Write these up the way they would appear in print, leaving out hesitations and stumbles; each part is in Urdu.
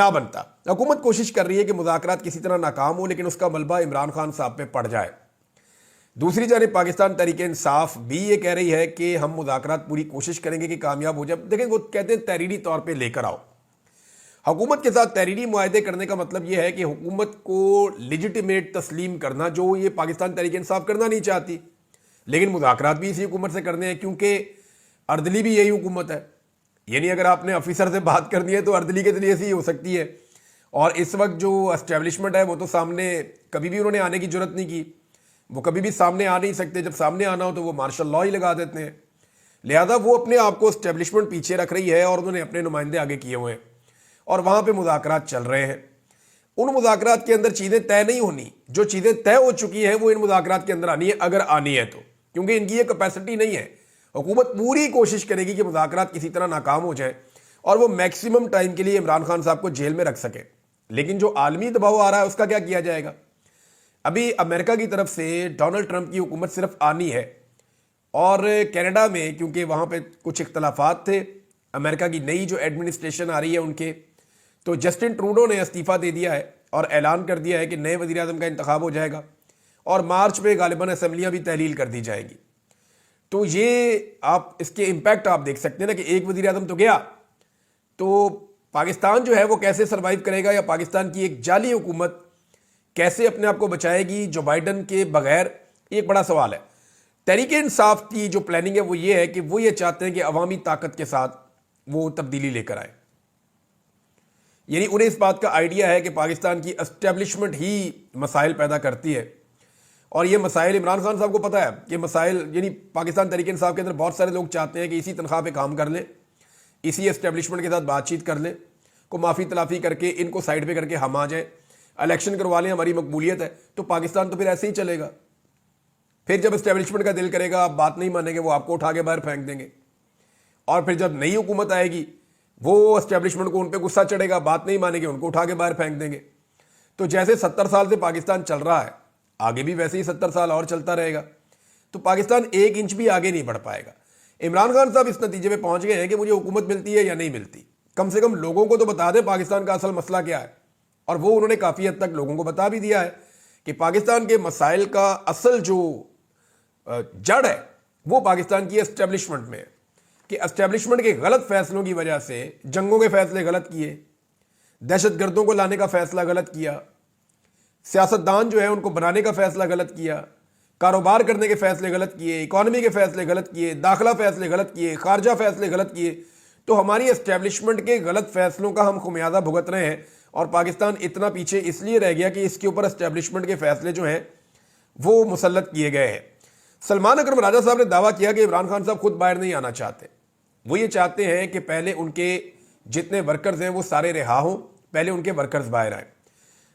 نہ بنتا۔ حکومت کوشش کر رہی ہے کہ مذاکرات کسی طرح ناکام ہو، لیکن اس کا ملبہ عمران خان صاحب پہ پڑ جائے۔ دوسری جانب پاکستان تحریک انصاف بھی یہ کہہ رہی ہے کہ ہم مذاکرات پوری کوشش کریں گے کہ کامیاب ہو جائے۔ دیکھیں، وہ کہتے ہیں تحریری طور پہ لے کر آؤ۔ حکومت کے ساتھ تحریری معاہدے کرنے کا مطلب یہ ہے کہ حکومت کو لیجیٹیمیٹ تسلیم کرنا، جو یہ پاکستان تحریک انصاف کرنا نہیں چاہتی، لیکن مذاکرات بھی اسی حکومت سے کرنے ہیں، کیونکہ اردلی بھی یہی حکومت ہے۔ یعنی اگر آپ نے آفیسر سے بات کرنی ہے تو اردلی کے ذریعے سے ہی ہو سکتی ہے، اور اس وقت جو اسٹیبلشمنٹ ہے وہ تو سامنے کبھی بھی انہوں نے آنے کی جرت نہیں کی، وہ کبھی بھی سامنے آ نہیں سکتے۔ جب سامنے آنا ہو تو وہ مارشل لاء ہی لگا دیتے ہیں، لہذا وہ اپنے آپ کو اسٹیبلشمنٹ پیچھے رکھ رہی ہے اور انہوں نے اپنے نمائندے آگے کیے ہوئے ہیں، اور وہاں پہ مذاکرات چل رہے ہیں۔ ان مذاکرات کے اندر چیزیں طے نہیں ہونی، جو چیزیں طے ہو چکی ہیں وہ ان مذاکرات کے اندر آنی ہے، اگر آنی ہے تو، کیونکہ ان کی یہ کیپیسٹی نہیں ہے۔ حکومت پوری کوشش کرے گی کہ مذاکرات کسی طرح ناکام ہو جائیں اور وہ میکسیمم ٹائم کے لیے عمران خان صاحب کو جیل میں رکھ سکے، لیکن جو عالمی دباؤ آ رہا ہے اس کا کیا کیا جائے گا؟ ابھی امریکہ کی طرف سے ڈونلڈ ٹرمپ کی حکومت صرف آنی ہے، اور کینیڈا میں کیونکہ وہاں پہ کچھ اختلافات تھے، امریکہ کی نئی جو ایڈمنسٹریشن آ رہی ہے ان کے، تو جسٹن ٹروڈو نے استعفیٰ دے دیا ہے اور اعلان کر دیا ہے کہ نئے وزیر اعظم کا انتخاب ہو جائے گا، اور مارچ میں غالباً اسمبلیاں بھی تحلیل کر دی جائیں گی۔ تو یہ آپ اس کے امپیکٹ آپ دیکھ سکتے ہیں نا، کہ ایک وزیر اعظم تو گیا، تو پاکستان جو ہے وہ کیسے سروائیو کرے گا، یا پاکستان کی ایک جعلی حکومت کیسے اپنے آپ کو بچائے گی جو بائیڈن کے بغیر، یہ ایک بڑا سوال ہے۔ تحریک انصاف کی جو پلاننگ ہے وہ یہ ہے کہ وہ یہ چاہتے ہیں کہ عوامی طاقت کے ساتھ وہ تبدیلی لے کر آئے، یعنی انہیں اس بات کا آئیڈیا ہے کہ پاکستان کی اسٹیبلشمنٹ ہی مسائل پیدا کرتی ہے، اور یہ مسائل عمران خان صاحب کو پتہ ہے کہ مسائل، یعنی پاکستان تحریک انصاف کے اندر بہت سارے لوگ چاہتے ہیں کہ اسی تنخواہ پہ کام کر لیں، اسی اسٹیبلشمنٹ کے ساتھ بات چیت کر لیں، کو معافی تلافی کر کے ان کو سائڈ پہ کر کے ہم آ جائیں، الیکشن کروا لیں، ہماری مقبولیت ہے، تو پاکستان تو پھر ایسے ہی چلے گا۔ پھر جب اسٹیبلشمنٹ کا دل کرے گا، آپ بات نہیں مانیں گے، وہ آپ کو اٹھا کے باہر پھینک دیں گے، اور پھر جب نئی حکومت آئے گی وہ اسٹیبلشمنٹ کو ان پہ غصہ چڑھے گا، بات نہیں مانیں گے، ان کو اٹھا کے باہر پھینک دیں گے۔ تو جیسے 70 سال سے پاکستان چل رہا ہے، آگے بھی ویسے ہی 70 سال اور چلتا رہے گا، تو پاکستان ایک انچ بھی آگے نہیں بڑھ پائے گا۔ عمران خان صاحب اس نتیجے پہ پہنچ گئے ہیں کہ مجھے حکومت ملتی ہے یا نہیں ملتی، کم سے کم لوگوں کو تو بتا دیں پاکستان کا اصل مسئلہ کیا ہے، اور وہ انہوں نے کافی حد تک لوگوں کو بتا بھی دیا ہے کہ پاکستان کے مسائل کا اصل جو جڑ ہے وہ پاکستان کی اسٹیبلشمنٹ میں ہے، کہ اسٹیبلشمنٹ کے غلط فیصلوں کی وجہ سے جنگوں کے فیصلے غلط کیے، دہشت گردوں کو لانے کا فیصلہ غلط کیا، سیاستدان جو ہے ان کو بنانے کا فیصلہ غلط کیا، کاروبار کرنے کے فیصلے غلط کیے، اکانومی کے فیصلے غلط کیے، داخلہ فیصلے غلط کیے، خارجہ فیصلے غلط کیے، تو ہماری اسٹیبلشمنٹ کے غلط فیصلوں کا ہم خمیازہ بھگت رہے ہیں، اور پاکستان اتنا پیچھے اس لیے رہ گیا کہ اس کے اوپر اسٹیبلشمنٹ کے فیصلے جو ہیں وہ مسلط کیے گئے ہیں۔ سلمان اکرم راجہ صاحب نے دعویٰ کیا کہ عمران خان صاحب خود باہر نہیں آنا چاہتے، وہ یہ چاہتے ہیں کہ پہلے ان کے جتنے ورکرز ہیں وہ سارے رہا ہوں، پہلے ان کے ورکرز باہر آئیں۔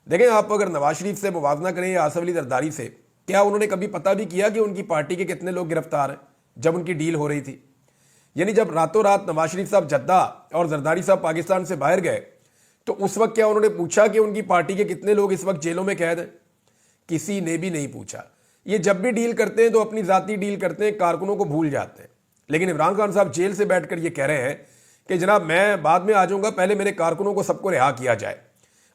دیکھیں، آپ اگر نواز شریف سے موازنہ کریں یا آصف علی زرداری سے، کیا انہوں نے کبھی پتہ بھی کیا کہ ان کی پارٹی کے کتنے لوگ گرفتار ہیں جب ان کی ڈیل ہو رہی تھی؟ یعنی جب راتوں رات نواز شریف صاحب جدہ اور زرداری صاحب پاکستان سے باہر گئے، تو اس وقت کیا انہوں نے پوچھا کہ ان کی پارٹی کے کتنے لوگ اس وقت جیلوں میں قید ہیں؟ کسی نے بھی نہیں پوچھا۔ یہ جب بھی ڈیل کرتے ہیں تو اپنی ذاتی ڈیل کرتے ہیں، کارکنوں کو بھول جاتے ہیں، لیکن عمران خان صاحب جیل سے بیٹھ کر یہ کہہ رہے ہیں کہ جناب میں بعد میں آ جاؤں گا، پہلے میرے کارکنوں کو سب کو رہا کیا جائے۔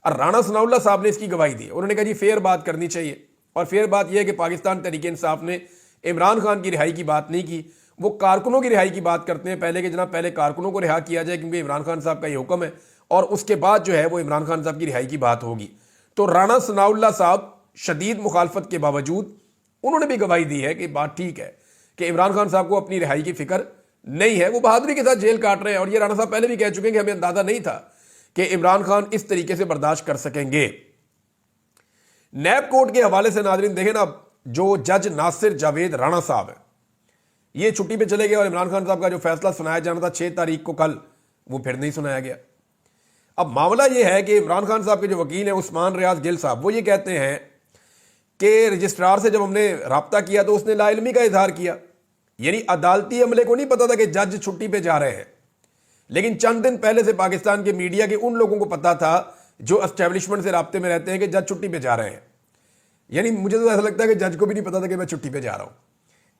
اور رانا ثناء اللہ صاحب نے اس کی گواہی دی، انہوں نے کہا جی فیئر بات کرنی چاہیے، اور فیئر بات یہ ہے کہ پاکستان تحریک انصاف نے عمران خان کی رہائی کی بات نہیں کی، وہ کارکنوں کی رہائی کی بات کرتے ہیں پہلے، کہ جناب پہلے کارکنوں کو رہا کیا جائے کیونکہ عمران خان صاحب کا یہ حکم ہے، اور اس کے بعد جو ہے وہ عمران خان صاحب کی رہائی کی بات ہوگی۔ تو رانا ثناء اللہ صاحب شدید مخالفت کے باوجود انہوں نے بھی گواہی دی ہے کہ بات ٹھیک ہے کہ عمران خان صاحب کو اپنی رہائی کی فکر نہیں ہے، وہ بہادری کے ساتھ جیل کاٹ رہے ہیں، اور یہ رانا صاحب پہلے بھی کہہ چکے ہیں کہ ہمیں اندازہ نہیں تھا کہ عمران خان اس طریقے سے برداشت کر سکیں گے۔ نیب کورٹ کے حوالے سے ناظرین دیکھیں نا، جو جج ناصر جاوید رانا صاحب ہیں یہ چھٹی پہ چلے گئے، اور عمران خان صاحب کا جو فیصلہ سنایا جانا تھا 6 تاریخ کو کل، وہ پھر نہیں سنایا گیا۔ اب معاملہ یہ ہے کہ عمران خان صاحب کے جو وکیل ہیں عثمان ریاض گل صاحب، وہ یہ کہتے ہیں کہ رجسٹرار سے جب ہم نے رابطہ کیا تو اس نے لا علمی کا اظہار کیا، یعنی عدالتی عملے کو نہیں پتا تھا کہ جج چھٹی پہ جا رہے ہیں، لیکن چند دن پہلے سے پاکستان کے میڈیا کے ان لوگوں کو پتا تھا جو اسٹیبلشمنٹ سے رابطے میں رہتے ہیں کہ جج چھٹی پہ جا رہے ہیں۔ یعنی مجھے تو ایسا لگتا ہے کہ جج کو بھی نہیں پتا تھا کہ میں چھٹی پہ جا رہا ہوں،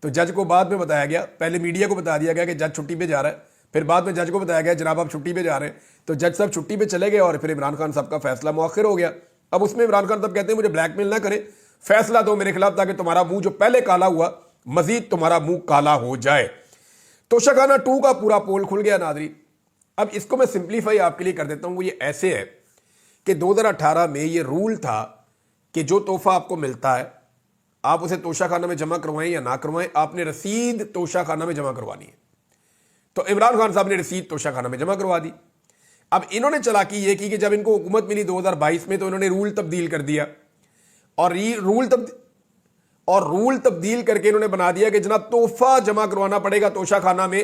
تو جج کو بعد میں بتایا گیا، پہلے میڈیا کو بتا دیا گیا کہ جج چھٹی پہ جا رہا ہے، پھر بعد میں جج کو بتایا گیا جناب آپ چھٹی پہ جا رہے ہیں، تو جج صاحب چھٹی پہ چلے گئے اور پھر عمران خان صاحب کا فیصلہ مؤخر ہو گیا۔ اب اس میں عمران خان صاحب کہتے ہیں مجھے بلیک میل نہ کریں، فیصلہ دو میرے خلاف تاکہ تمہارا منہ جو پہلے کالا ہوا مزید تمہارا منہ کالا ہو جائے۔ توشہ 2 کا پورا پول کھل گیا ناظرین۔ اب اس کو میں سمپلیفائی آپ کے لیے کر دیتا ہوں، وہ یہ ایسے ہے کہ 2018 میں یہ رول تھا کہ جو تحفہ آپ کو ملتا ہے آپ اسے توشہ خانہ میں جمع کروائیں یا نہ کروائیں، آپ نے رسید توشہ خانہ میں جمع کروانی ہے۔ تو عمران خان صاحب نے رسید توشہ خانہ میں جمع کروا دی۔ اب انہوں نے چلاکی یہ کی کہ جب ان کو حکومت ملی 2022 میں تو انہوں نے رول تبدیل کر دیا، اور رول تبدیل کر کے انہوں نے بنا دیا کہ جناب تحفہ جمع کروانا پڑے گا توشہ خانہ میں،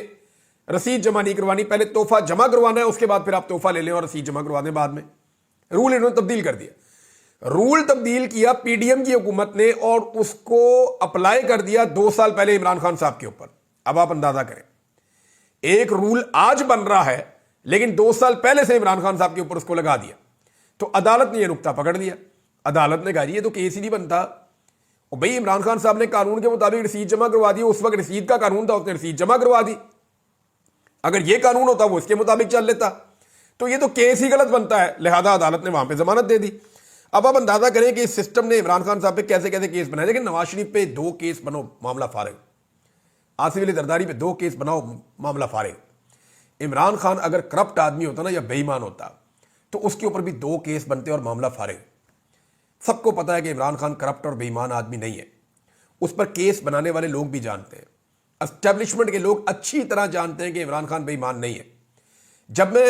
رسید جمع نہیں کروانی، پہلے تحفہ جمع کروانا ہے اس کے بعد پھر آپ تحفہ لے لیں اور رسید جمع کروا دیں بعد میں۔ رول انہوں نے تبدیل کر دیا، رول تبدیل کیا پی ڈی ایم کی حکومت نے اور اس کو اپلائی کر دیا 2 سال پہلے عمران خان صاحب کے اوپر۔ اب آپ اندازہ کریں، ایک رول آج بن رہا ہے لیکن 2 سال پہلے سے عمران خان صاحب کے اوپر اس کو لگا دیا۔ تو عدالت نے یہ نقطہ پکڑ لیا، عدالت نے کہا یہ تو کیس ہی نہیں بنتا، اور بھئی عمران خان صاحب نے قانون کے مطابق رسید جمع کروا دی، اس وقت رسید کا قانون تھا، اس نے رسید جمع کروا دی، اگر یہ قانون ہوتا وہ اس کے مطابق چل لیتا، تو یہ تو کیس ہی غلط بنتا ہے، لہذا عدالت نے وہاں پہ ضمانت دے دی۔ اب آپ اندازہ کریں کہ اس سسٹم نے عمران خان صاحب پہ کیسے کیسے کیس بنائے، لیکن نواز شریف پہ 2 کیس بنو معاملہ فارغ، آصف علی زرداری پہ 2 کیس بناؤ معاملہ فارغ۔ عمران خان اگر کرپٹ آدمی ہوتا نا یا بے ایمان ہوتا تو اس کے اوپر بھی 2 کیس بنتے اور معاملہ فارغ۔ سب کو پتا ہے کہ عمران خان کرپٹ اور بے ایمان آدمی نہیں ہے، اس پر کیس بنانے والے لوگ بھی جانتے ہیں، اسٹیبلشمنٹ کے لوگ اچھی طرح جانتے ہیں کہ عمران خان بے ایمان نہیں ہے۔ جب میں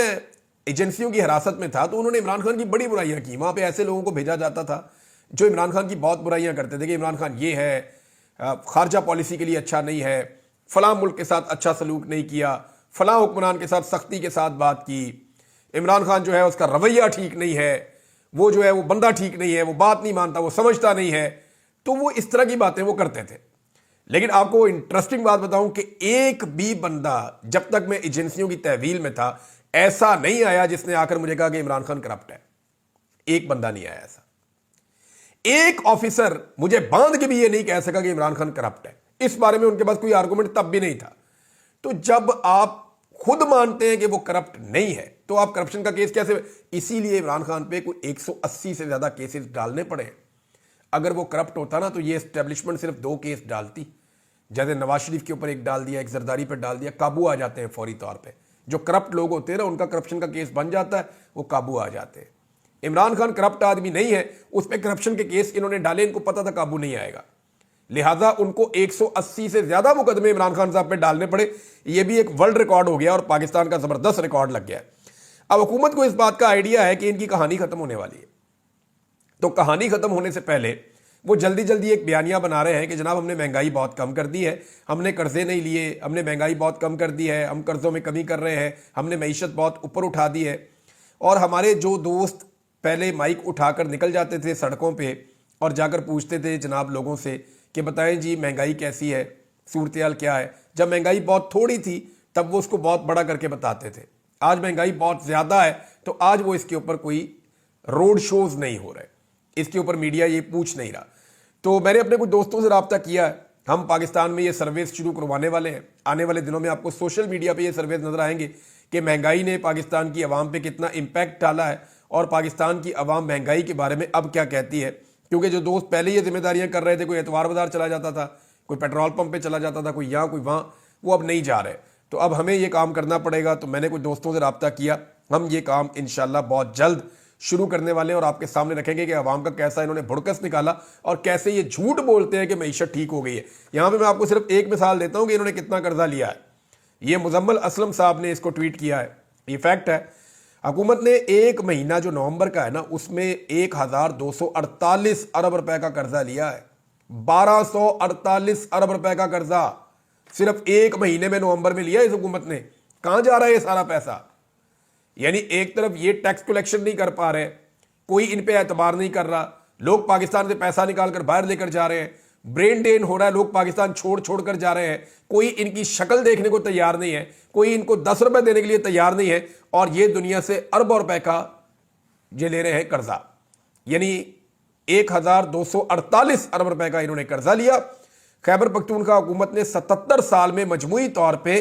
ایجنسیوں کی حراست میں تھا تو انہوں نے عمران خان کی بڑی برائیاں کی، وہاں پہ ایسے لوگوں کو بھیجا جاتا تھا جو عمران خان کی بہت برائیاں کرتے تھے کہ عمران خان یہ ہے، خارجہ پالیسی کے لیے اچھا نہیں ہے، فلاں ملک کے ساتھ اچھا سلوک نہیں کیا، فلاں حکمران کے ساتھ سختی کے ساتھ بات کی، عمران خان جو ہے اس کا رویہ ٹھیک نہیں ہے، وہ جو ہے وہ بندہ ٹھیک نہیں ہے، وہ بات نہیں مانتا، وہ سمجھتا نہیں ہے، تو وہ اس طرح کی باتیں وہ کرتے تھے۔ لیکن آپ کو انٹرسٹنگ بات بتاؤں کہ ایک بھی بندہ جب تک میں ایجنسیوں کی تحویل میں تھا ایسا نہیں آیا جس نے آ کر مجھے کہا کہ عمران خان کرپٹ ہے، ایک بندہ نہیں آیا ایسا۔ ایک آفیسر مجھے باندھ کے بھی یہ نہیں کہہ سکا کہ عمران خان کرپٹ ہے، اس بارے میں ان کے پاس کوئی آرگومنٹ تب بھی نہیں تھا۔ تو جب آپ خود مانتے ہیں کہ وہ کرپٹ نہیں ہے تو آپ کرپشن کا کیس کیسے؟ اسی لیے عمران خان پہ کوئی 180 سے زیادہ کیسز ڈالنے پڑے ہیں۔ اگر وہ کرپٹ ہوتا نا تو یہ اسٹیبلشمنٹ صرف 2 کیس ڈالتی، جیسے نواز شریف کے اوپر ایک ڈال دیا، ایک زرداری پہ ڈال دیا، قابو آ جاتے ہیں فوری طور پہ۔ جو کرپٹ لوگ ہوتے ہیں نا ان کا کرپشن کا کیس بن جاتا ہے، وہ قابو آ جاتے ہیں۔ عمران خان کرپٹ آدمی نہیں ہے، اس پہ کرپشن کے کیس انہوں نے ڈالے، ان کو پتا تھا قابو نہیں آئے گا، لہٰذا ان کو 180 سے زیادہ مقدمے عمران خان صاحب پہ ڈالنے پڑے۔ یہ بھی ایک ورلڈ ریکارڈ ہو گیا اور پاکستان کا زبردست ریکارڈ لگ گیا ہے۔ اب حکومت کو اس بات کا آئیڈیا ہے کہ ان کی کہانی ختم ہونے والی ہے، تو کہانی ختم ہونے سے پہلے وہ جلدی جلدی ایک بیانیہ بنا رہے ہیں کہ جناب ہم نے مہنگائی بہت کم کر دی ہے، ہم نے قرضے نہیں لیے، ہم نے مہنگائی بہت کم کر دی ہے، ہم قرضوں میں کمی کر رہے ہیں، ہم نے معیشت بہت اوپر اٹھا دی ہے۔ اور ہمارے جو دوست پہلے مائک اٹھا کر نکل جاتے تھے سڑکوں پہ اور جا کر پوچھتے تھے جناب لوگوں سے کہ بتائیں جی مہنگائی کیسی ہے، صورتحال کیا ہے، جب مہنگائی بہت تھوڑی تھی تب وہ اس کو بہت بڑا کر کے بتاتے تھے، آج مہنگائی بہت زیادہ ہے تو آج وہ اس کے اوپر کوئی روڈ شوز نہیں ہو رہے، اس کے اوپر میڈیا یہ پوچھ نہیں رہا۔ تو میں نے اپنے کچھ دوستوں سے رابطہ کیا ہے، ہم پاکستان میں یہ سرویز شروع کروانے والے ہیں، آنے والے دنوں میں آپ کو سوشل میڈیا پہ یہ سرویز نظر آئیں گے کہ مہنگائی نے پاکستان کی عوام پہ کتنا امپیکٹ ڈالا ہے اور پاکستان کی عوام مہنگائی کے بارے میں اب کیا کہتی ہے۔ کیونکہ جو دوست پہلے یہ ذمہ داریاں کر رہے تھے، کوئی اتوار بازار چلا جاتا تھا، کوئی پیٹرول پمپ پہ چلا جاتا تھا، کوئی یہاں کوئی وہاں، وہ اب نہیں جا رہے، تو اب ہمیں یہ کام کرنا پڑے گا۔ تو میں نے کچھ دوستوں سے رابطہ کیا، ہم یہ کام انشاءاللہ بہت جلد شروع کرنے والے ہیں اور آپ کے سامنے رکھیں گے کہ عوام کا کیسا انہوں نے بھڑکس نکالا اور کیسے یہ جھوٹ بولتے ہیں کہ معیشت ٹھیک ہو گئی ہے۔ یہاں پہ میں آپ کو صرف ایک مثال دیتا ہوں کہ انہوں نے کتنا قرضہ لیا ہے۔ یہ مزمل اسلم صاحب نے اس کو ٹویٹ کیا ہے، یہ فیکٹ ہے۔ حکومت نے ایک مہینہ جو نومبر کا ہے نا اس میں 1248 ارب روپے کا قرضہ لیا ہے، 1248 ارب روپے کا قرضہ صرف ایک مہینے میں نومبر میں لیا اس حکومت نے۔ کہاں جا رہا ہے یہ سارا پیسہ؟ یعنی ایک طرف یہ ٹیکس کلیکشن نہیں کر پا رہے، کوئی ان پہ اعتبار نہیں کر رہا، لوگ پاکستان سے پیسہ نکال کر باہر لے کر جا رہے ہیں، برین ڈرین ہو رہا ہے، لوگ پاکستان چھوڑ کر جا رہے ہیں، کوئی ان کی شکل دیکھنے کو تیار نہیں ہے، کوئی ان کو 10 روپے دینے کے لیے تیار نہیں ہے، اور یہ دنیا سے اربوں روپے کا یہ لے رہے ہیں قرضہ۔ یعنی 1248 ارب روپے کا انہوں نے قرضہ لیا۔ خیبر پختونخوا حکومت نے 77 سال میں مجموعی طور پہ